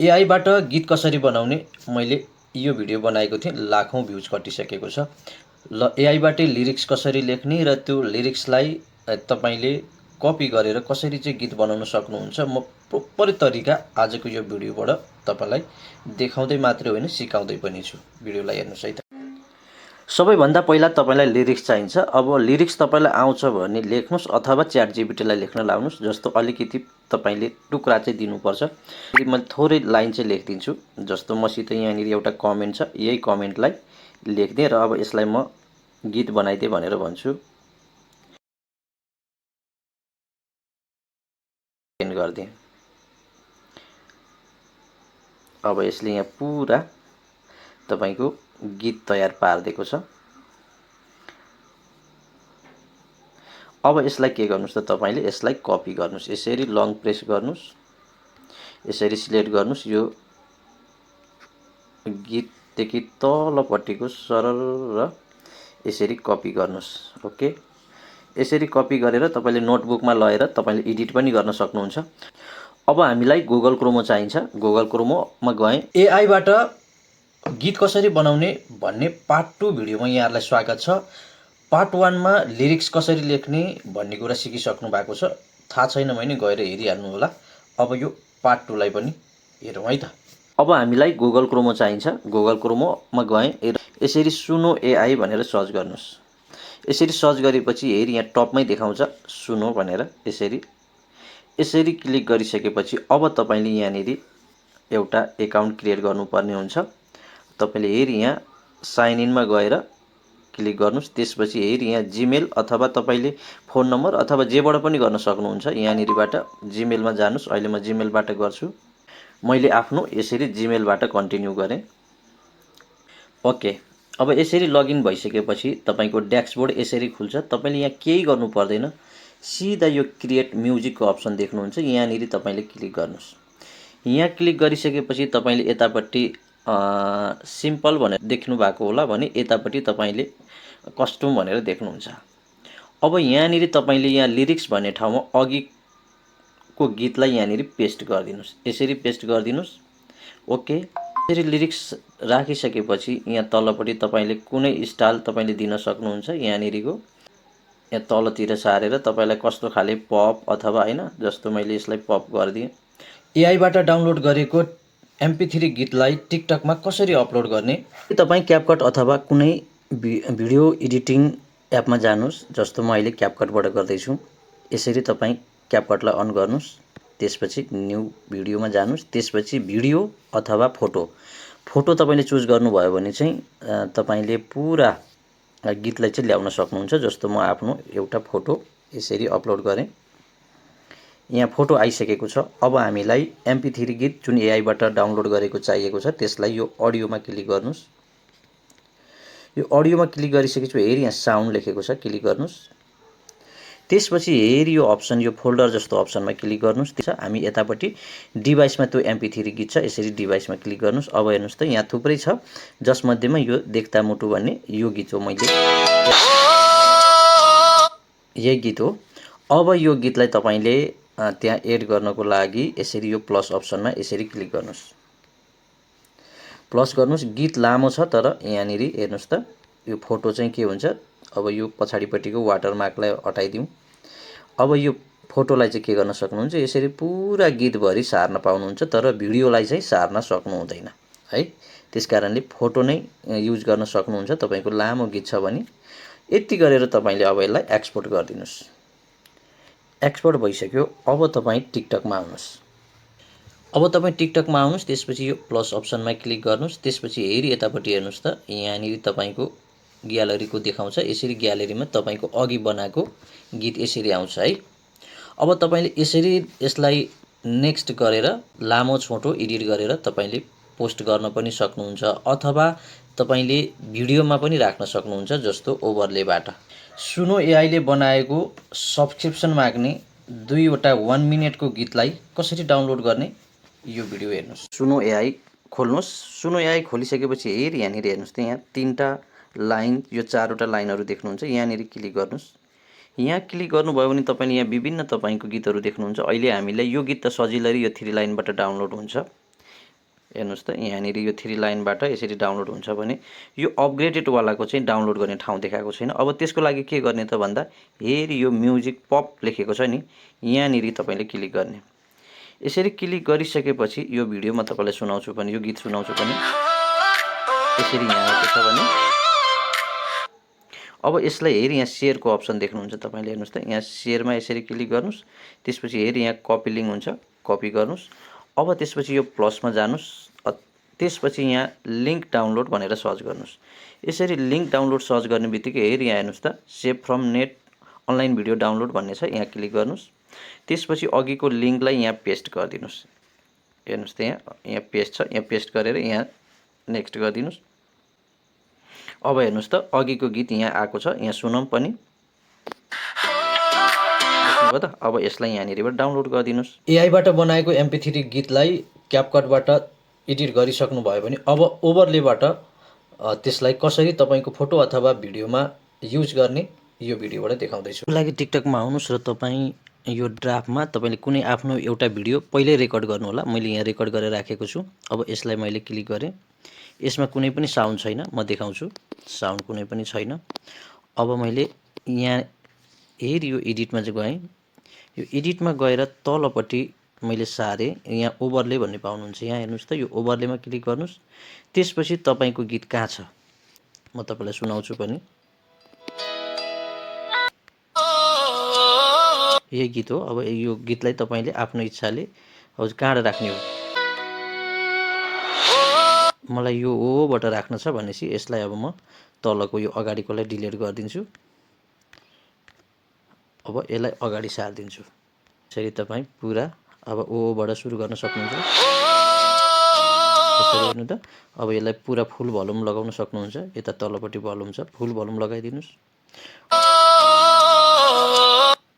एआईबाट गीत कसरी बनाउने मैले यो भिडियो बनाएको थिएँ, लाखौँ भ्युज कटिसकेको छ। ल एआईबाटै लिरिक्स कसरी लेख्ने र त्यो लिरिक्सलाई तपाईँले कपी गरेर कसरी चाहिँ गीत बनाउन सक्नुहुन्छ, म प्रोपर तरिका आजको यो भिडियोबाट तपाईँलाई देखाउँदै मात्रै होइन सिकाउँदै पनि छु। भिडियोलाई हेर्नुहोस् है त। सबैभन्दा पहिला तपाईँलाई लिरिक्स चाहिन्छ। अब लिरिक्स तपाईँलाई आउँछ भने लेख्नुहोस् अथवा च्याट जिपिटीलाई लेख्न लाउनुहोस्। जस्तो अलिकति तपाईँले टुक्रा चाहिँ दिनुपर्छ। मैले थोरै लाइन चाहिँ लेखिदिन्छु। जस्तो मसित यहाँनिर एउटा कमेन्ट छ, यही कमेन्टलाई लेखिदिएँ र अब यसलाई म गीत बनाइदिए भनेर भन्छु। सेन्ड गरिदिएँ। अब यसले यहाँ पुरा तपाईँको गीत तयार पारिदिएको छ। अब यसलाई के गर्नुहोस् त तपाईँले यसलाई कपी गर्नुहोस्। यसरी लङ प्रेस गर्नुहोस्, यसरी सिलेक्ट गर्नुहोस्। यो गीतदेखि तलपट्टिको सरल र यसरी कपी गर्नुहोस्। ओके, यसरी कपी गरेर तपाईँले नोटबुकमा लगेर तपाईँले एडिट पनि गर्न सक्नुहुन्छ। अब हामीलाई गुगल क्रोमो चाहिन्छ। गुगल क्रोमोमा गएँ। एआईबाट गीत कसरी बनाउने भन्ने पार्ट 2 भिडियोमा यहाँहरूलाई स्वागत छ। पार्ट 1 मा लिरिक्स कसरी लेख्ने भन्ने कुरा सिकिसक्नु भएको छ। थाहा छैन भने गएर हेरिहाल्नु होला। अब यो पार्ट 2 लाई पनि हेरौँ है त। अब हामीलाई गुगल क्रोमो चाहिन्छ। गुगल क्रोमोमा गएँ। यसरी सुनो एआई भनेर सर्च गर्नुहोस्। यसरी सर्च गरेपछि हेरि यहाँ टपमै देखाउँछ सुनो भनेर। यसरी क्लिक गरिसकेपछि अब तपाईँले यहाँनिर एउटा एकाउन्ट क्रिएट गर्नुपर्ने हुन्छ। तपाईँले हेरि यहाँ साइन इनमा गएर क्लिक गर्नुहोस्। त्यसपछि हेरि यहाँ जिमेल अथवा तपाईँले फोन नम्बर अथवा जेबाट पनि गर्न सक्नुहुन्छ। यहाँनिरबाट जिमेलमा जानुहोस्। अहिले म जिमेलबाट गर्छु। मैले आफ्नो यसरी जिमेलबाट कन्टिन्यू गरेँ। ओके, अब यसरी लगइन भइसकेपछि तपाईँको ड्यासबोर्ड यसरी खुल्छ। तपाईँले यहाँ केही गर्नु पर्दैन। सिधा यो क्रिएट म्युजिकको अप्सन देख्नुहुन्छ, यहाँनिर तपाईँले क्लिक गर्नुहोस्। यहाँ क्लिक गरिसकेपछि तपाईँले यतापट्टि सिम्पल भनेर देख्नु भएको होला भने यतापट्टि तपाईँले कस्टम भनेर देख्नुहुन्छ। अब यहाँनिर तपाईँले यहाँ लिरिक्स भन्ने ठाउँमा अघिको गीतलाई यहाँनिर पेस्ट गरिदिनुहोस्। यसरी पेस्ट गरिदिनुहोस्। ओके, यसरी लिरिक्स राखिसकेपछि यहाँ तलपट्टि तपाईँले कुनै स्टाइल तपाईँले दिन सक्नुहुन्छ। यहाँनिरको यहाँ तलतिर सारेर तपाईँलाई कस्तो खाले पप अथवा होइन, जस्तो मैले यसलाई पप गरिदिएँ। एआईबाट डाउनलोड गरेको MP3 गीतलाई टिकटकमा कसरी अपलोड गर्ने? तपाईँ क्यापकट अथवा कुनै भिडियो एडिटिङ एपमा जानुहोस्। जस्तो म अहिले क्यापकटबाट गर्दैछु। यसरी तपाईँ क्यापकटलाई अन गर्नुहोस्। त्यसपछि न्यू भिडियोमा जानुहोस्। त्यसपछि भिडियो अथवा फोटो तपाईँले चुज गर्नुभयो भने चाहिँ तपाईँले पुरा गीतलाई चाहिँ ल्याउन सक्नुहुन्छ। जस्तो म आफ्नो एउटा फोटो यसरी अपलोड गरेँ। यहाँ फोटो आइसकेको छ। अब हामीलाई MP3 गीत जुन एआईबाट डाउनलोड गरेको चाहिएको छ त्यसलाई यो अडियोमा क्लिक गर्नुहोस्। यो अडियोमा क्लिक गरिसकेपछि हेरि यहाँ साउन्ड लेखेको छ, क्लिक गर्नुहोस्। त्यसपछि हेरि यो अप्सन, यो फोल्डर जस्तो अप्सनमा क्लिक गर्नुहोस्। त्यसो हामी यतापट्टि डिभाइसमा त्यो MP3 गीत छ, यसरी डिभाइसमा क्लिक गर्नुहोस्। अब हेर्नुहोस् त यहाँ थुप्रै छ, जसमध्येमा यो देख्दा मुटु भन्ने यो गीत हो। मैले यही गीत हो। अब यो गीतलाई तपाईँले त्यहाँ एड गर्नको लागि यसरी यो प्लस अप्सनमा यसरी क्लिक गर्नुहोस्। प्लस गर्नुहोस्। गीत लामो छ तर यहाँनिर हेर्नुहोस् त यो फोटो चाहिँ के हुन्छ। अब यो पछाडिपट्टिको वाटरमार्कलाई हटाइदिउँ। अब यो फोटोलाई चाहिँ के गर्न सक्नुहुन्छ, यसरी पुरा गीतभरि सार्न पाउनुहुन्छ तर भिडियोलाई चाहिँ सार्न सक्नु हुँदैन है। त्यसकारणले फोटो नै युज गर्न सक्नुहुन्छ तपाईँको लामो गीत छ भने। यति गरेर तपाईँले अब यसलाई एक्सपोर्ट गरिदिनुहोस्। एक्सपोर्ट भइसक्यो। अब तपाईँ टिकटकमा आउनुहोस्। अब तपाईँ टिकटकमा आउनुहोस्। त्यसपछि यो प्लस अप्सनमा क्लिक गर्नुहोस्। त्यसपछि हेरि यतापट्टि हेर्नुहोस् त यहाँनिर तपाईँको ग्यालरीको देखाउँछ। यसरी ग्यालरीमा तपाईँको अघि बनाएको गीत यसरी आउँछ है। अब तपाईँले यसरी यसलाई नेक्स्ट गरेर लामो छोटो एडिट गरेर तपाईँले पोस्ट गर्न पनि सक्नुहुन्छ अथवा तपाईँले भिडियोमा पनि राख्न सक्नुहुन्छ। जस्तो ओभरलेबाट सुनो एआईले बनाएको सब्सक्रिप्सन माग्ने 2वटा 1 मिनेटको गीतलाई कसरी डाउनलोड गर्ने यो भिडियो हेर्नुहोस्। सुनो एआई खोल्नुहोस्। सुनो एआई खोलिसकेपछि हेरि यहाँनिर हेर्नुहोस् त यहाँ 3टा लाइन, यो 4वटा लाइनहरू देख्नुहुन्छ। यहाँनिर क्लिक गर्नुहोस्। यहाँ क्लिक गर्नुभयो भने तपाईँले यहाँ विभिन्न तपाईँको गीतहरू देख्नुहुन्छ। अहिले हामीलाई यो गीत त सजिलै यो 3 लाइनबाट डाउनलोड हुन्छ। हेर्नुहोस् त यहाँनिर यो 3 लाइनबाट यसरी डाउनलोड हुन्छ भने यो अपग्रेडेड वालाको चाहिँ डाउनलोड गर्ने ठाउँ देखाएको छैन। अब त्यसको लागि के गर्ने त भन्दा हेरी यो म्युजिक पप लेखेको छ नि यहाँनिर तपाईँले क्लिक गर्ने। यसरी क्लिक गरिसकेपछि यो भिडियो म तपाईँलाई सुनाउँछु पनि, यो गीत सुनाउँछु पनि। यसरी यहाँ आएको छ भने अब यसलाई हेरी यहाँ सेयरको अप्सन देख्नुहुन्छ तपाईँले। हेर्नुहोस् त यहाँ सेयरमा यसरी क्लिक गर्नुहोस्। त्यसपछि हेरी यहाँ कपी लिङ्क हुन्छ, कपी गर्नुहोस्। अब त्यसपछि यो प्लसमा जानुहोस्। त्यसपछि यहाँ लिङ्क डाउनलोड भनेर सर्च गर्नुहोस्। यसरी लिङ्क डाउनलोड सर्च गर्ने बित्तिकै हेरी यहाँ हेर्नुहोस् त save from net online video download भन्ने छ, यहाँ क्लिक गर्नुहोस्। त्यसपछि अघिको लिङ्कलाई यहाँ पेस्ट गरिदिनुहोस्। हेर्नुहोस् त यहाँ पेस्ट छ, यहाँ पेस्ट गरेर यहाँ नेक्स्ट गरिदिनुहोस्। अब हेर्नुहोस् त अघिको गीत यहाँ आएको छ, यहाँ सुनौँ पनि। देख्नुभयो त? अब यसलाई यहाँनिरबाट डाउनलोड गरिदिनुहोस्। एआईबाट बनाएको MP3 गीतलाई क्यापकटबाट एडिट गरिसक्नु भयो भने अब ओभरलेबाट त्यसलाई कसरी तपाईँको फोटो अथवा भिडियोमा युज गर्ने यो भिडियोबाट देखाउँदैछु। त्यसको लागि टिकटकमा आउनुहोस् र तपाईँ यो ड्राफ्टमा तपाईँले कुनै आफ्नो एउटा भिडियो पहिल्यै रेकर्ड गर्नुहोला। मैले यहाँ रेकर्ड गरेर राखेको छु। अब यसलाई मैले क्लिक गरेँ। यसमा कुनै पनि साउन्ड छैन, म देखाउँछु। साउन्ड कुनै पनि छैन। अब मैले यहाँ हेरी यो एडिटमा चाहिँ गएँ। यो एडिटमा गएर तलपट्टि मैले सारेँ। यहाँ ओभरले भन्ने पाउनुहुन्छ। यहाँ हेर्नुहोस् त यो ओभरलेमा क्लिक गर्नुहोस्। त्यसपछि तपाईँको गीत कहाँ छ म तपाईँलाई सुनाउँछु पनि। यही गीत हो। अब यो गीतलाई तपाईँले आफ्नो इच्छाले अब कहाँ राख्ने हो। मलाई यो ओबाट राख्न छ भनेपछि यसलाई अब म तलको यो अगाडिकोलाई डिलिट गरिदिन्छु। अब यसलाई अगाडि सारिदिन्छु। यसरी तपाईँ पुरा अब ओबाट सुरु गर्न सक्नुहुन्छ। यसरी हेर्नु त। अब यसलाई पुरा फुल भल्युम लगाउन सक्नुहुन्छ। यता तलपट्टि भल्युम छ, फुल भल्युम लगाइदिनुहोस्।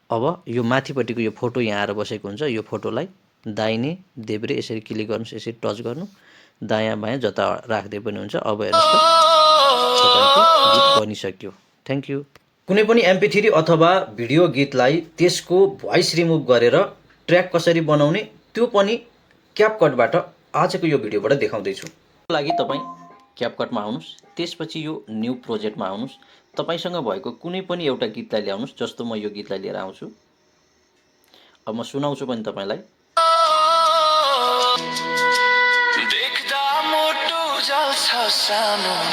अब यो माथिपट्टिको यो फोटो यहाँ आएर बसेको हुन्छ। यो फोटोलाई दाहिने देब्रे यसरी क्लिक गर्नुहोस्, यसरी टच गर्नु। दायाँ बायाँ जता राख्दै पनि हुन्छ। अब हेर्नुहोस् त तपाईँको गीत बनिसक्यो। Thank you. कुनै पनि MP3 अथवा भिडियो गीतलाई त्यसको भोइस रिमुभ गरेर ट्र्याक कसरी बनाउने त्यो पनि क्यापकटबाट आजको यो भिडियोबाट देखाउँदैछु। त्यसको लागि तपाईँ क्यापकटमा आउनुहोस्। त्यसपछि यो न्यू प्रोजेक्टमा आउनुहोस्। तपाईसँग भएको कुनै पनि एउटा गीतलाई ल्याउनुहोस्। जस्तो म यो गीतलाई लिएर आउँछु। अब म सुनाउँछु पनि तपाईँलाई।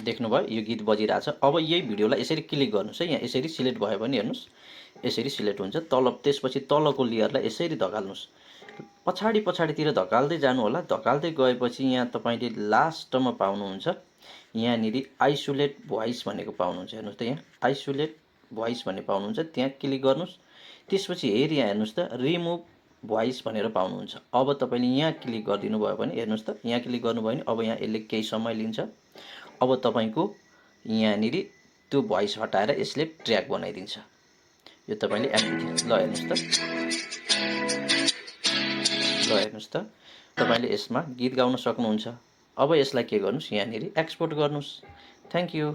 देख्नुभयो यो गीत बजिरहेछ। अब यही भिडियोलाई यसरी क्लिक गर्नुहोस् है। यहाँ यसरी सिलेक्ट भयो भने हेर्नुहोस् यसरी सिलेक्ट हुन्छ। त्यसपछि तलको लेयरलाई यसरी धकाल्नुहोस्। पछाडितिर धकाल्दै जानु होला। धकाल्दै गएपछि यहाँ तपाईँले लास्टमा पाउनुहुन्छ यहाँनिर आइसोलेट भोइस भनेको पाउनुहुन्छ। हेर्नुहोस् त यहाँ आइसोलेट भोइस भन्ने पाउनुहुन्छ। त्यहाँ क्लिक गर्नुहोस्। त्यसपछि हेरी यहाँ हेर्नुहोस् त रिमुभ भोइस भनेर पाउनुहुन्छ। अब तपाईँले यहाँ क्लिक गरिदिनु भयो भने हेर्नुहोस् त यहाँ क्लिक गर्नुभयो भने अब यहाँ यसले केही समय लिन्छ। अब तपाईँको यहाँनिर त्यो भोइस हटाएर यसले ट्र्याक बनाइदिन्छ। यो तपाईँले ल हेर्नुहोस् त तपाईँले यसमा गीत गाउन सक्नुहुन्छ। अब यसलाई के गर्नुहोस् यहाँनिर एक्सपोर्ट गर्नुहोस्। Thank you.